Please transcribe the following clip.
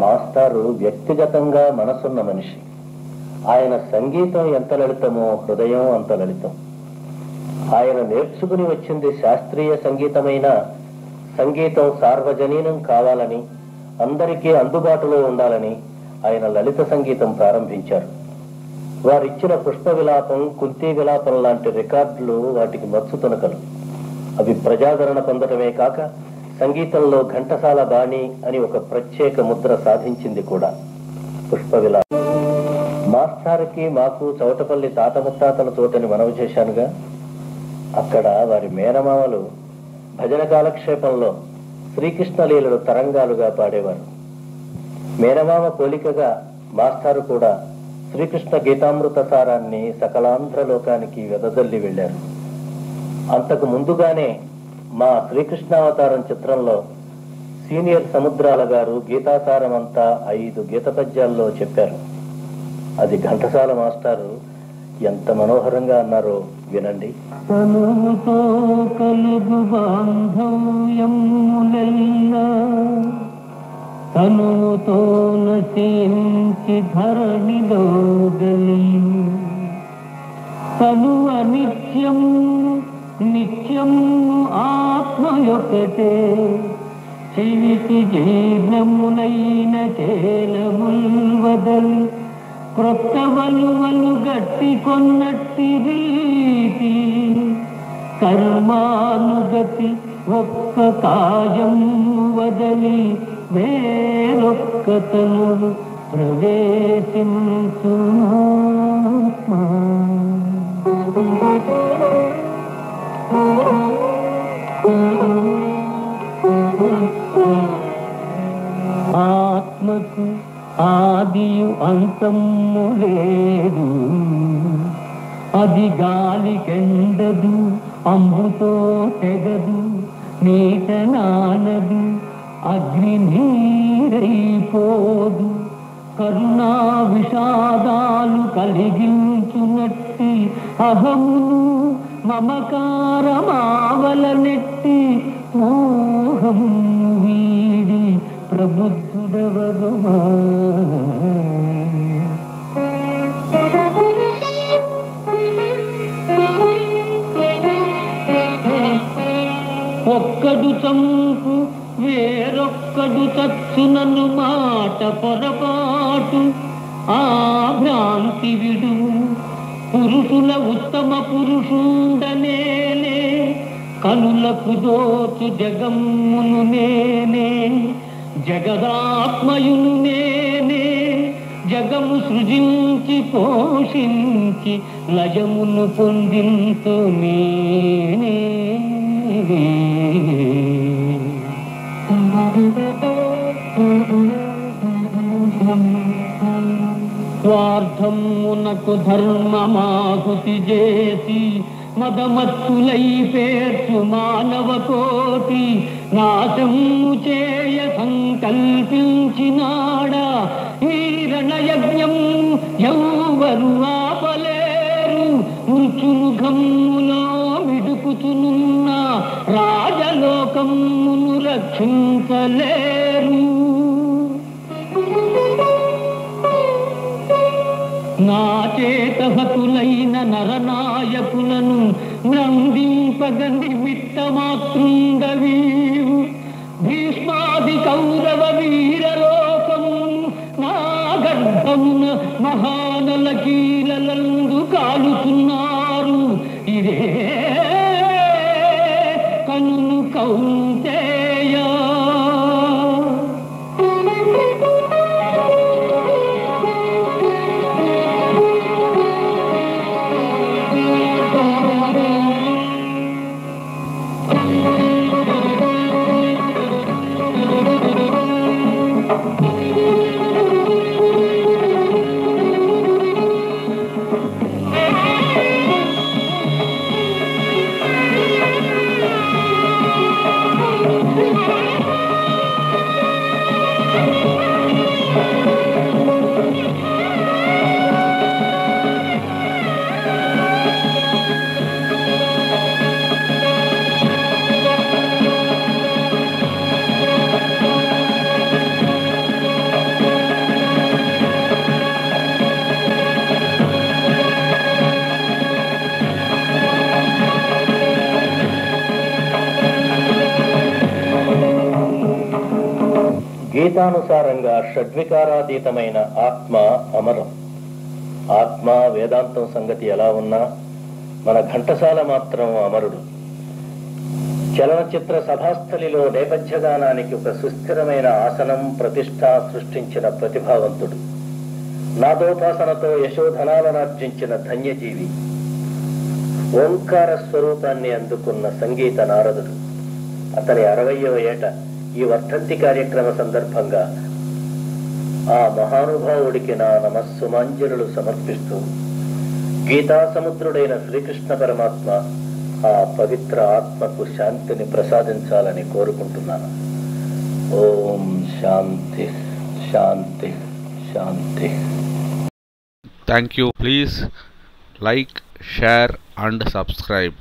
మాస్టారు వ్యక్తిగతంగా మనసున్న మనిషి. ఆయన సంగీతం ఎంత లలితమో హృదయం అంత లలితం. ఆయన నేర్చుకుని వచ్చింది శాస్త్రీయ సంగీతమైన సంగీతం సార్వజనీనం కావాలని, అందరికీ అందుబాటులో ఉండాలని ఆయన లలిత సంగీతం ప్రారంభించారు. వారిచ్చిన పుష్ప విలాపం, కుంతి విలాపం లాంటి రికార్డులు వాటికి మత్సు తునకలు. అవి ప్రజాదరణ పొందటమే కాక సంగీతంలో ఘంటసాల బాణి అని ఒక ప్రత్యేక ముద్ర సాధించింది కూడా. పుష్ప విలాపం మాస్టార్కి మాకు చౌటపల్లి తాత ముత్తాతల తోటని మనవి చేశానుగా. అక్కడ వారి మేనమామలు భజన కాలక్షేపంలో శ్రీకృష్ణ లీలలు తరంగాలుగా పాడేవారు. మేనమామ పోలికగా మాస్టారు కూడా శ్రీకృష్ణ గీతామృత సారాన్ని సకలాంధ్రలోకానికి వెదజల్లి వెళ్లారు. అంతకు ముందుగానే మా శ్రీకృష్ణావతారం చిత్రంలో సీనియర్ సముద్రాల గారు గీతాసారం అంతా 5 గీత పద్యాల్లో చెప్పారు. అది ఘంటసాల మాస్టారు ఎంత మనోహరంగా అన్నారో వినండి. తనుతో కలుగు బాంధవ్యములెల్లా తనుతో నశించి ధరణిలో గలి తను అనిత్యం నిత్యం ఆత్మయొకటే చెవికి జీర్ణమునైన చేలముల్ వదలి క్రొత్త వలువలు గట్టి కొన్నట్టి రీతి కర్మానుగతి ఒక్క కాయం వదలి వేరొక్క తనువు ప్రవేశించు. ఆత్మకు ఆదియు అంతము లేదు, అది గాలికెండదు, అంబుతో తెగదు, నీట నానదు, అగ్ని నీరైపోదు. కరుణా విషాదాలు కలిగించునట్టి అహమును మమకారమావల నెట్టి మోహం వీడి ప్రబుద్ధుడవగుమా. ఒక్కడు చంపు వేరొక్కడు చచ్చునను మాట పొరపాటు, ఆ భ్రాంతి విడు. పురుషుల ఉత్తమ పురుషుండనేనే, కనులకు దోచు జగమ్మును నేనే, జగదాత్మయును నేనే. జగము సృజించి పోషించి లయమును పొందించు నేనే. స్వార్థమునకు ధర్మమాహుతి చేసి మదమత్తులై పేర్చు మానవ కోటి నాశము చేయ సంకల్పించినాడా ఈ రణయజ్ఞం ఎవ్వరు ఆపలేరు. మృత్యుముఖములో మిడుకుచునున్న రాజలోకమును రక్షించలేరు. నా చేత హతులైన నరనాయకులను నందింపగ నిమిత్త మాతృండవీవు. భీష్మాది కౌరవ వీరలోకము నా గర్భమున మహానల కీలలందు కాలుతున్నారు. ఇదే కనును కౌంతేయ. గీతానుసారంగా షడ్వికారాతీతమైన ఆత్మ అమరం. ఆత్మ వేదాంతం సంగతి ఎలా ఉన్నా మన ఘంటసాల మాత్రం అమరుడు. చలనచిత్ర సభాస్థలిలో నేపథ్యగానానికి ఒక సుస్థిరమైన ఆసనం, ప్రతిష్ట సృష్టించిన ప్రతిభావంతుడు. నాదోపాసనతో యశోధనాలనార్జించిన ధన్యజీవి. ఓంకార స్వరూపాన్ని అందుకున్న సంగీత నారదుడు. అతని 60వ ఏట ఈ వర్ధంతి కార్యక్రమ సందర్భంగా ఆ మహానుభావుడికి నా నమస్సుమాంజలులు సమర్పిస్తూ గీతా సముద్రుడైన శ్రీకృష్ణ పరమాత్మ ఆ పవిత్ర ఆత్మకు శాంతిని ప్రసాదించాలని కోరుకుంటున్నాను. ఓం శాంతి శాంతి శాంతి. Thank you. Please like, share and subscribe.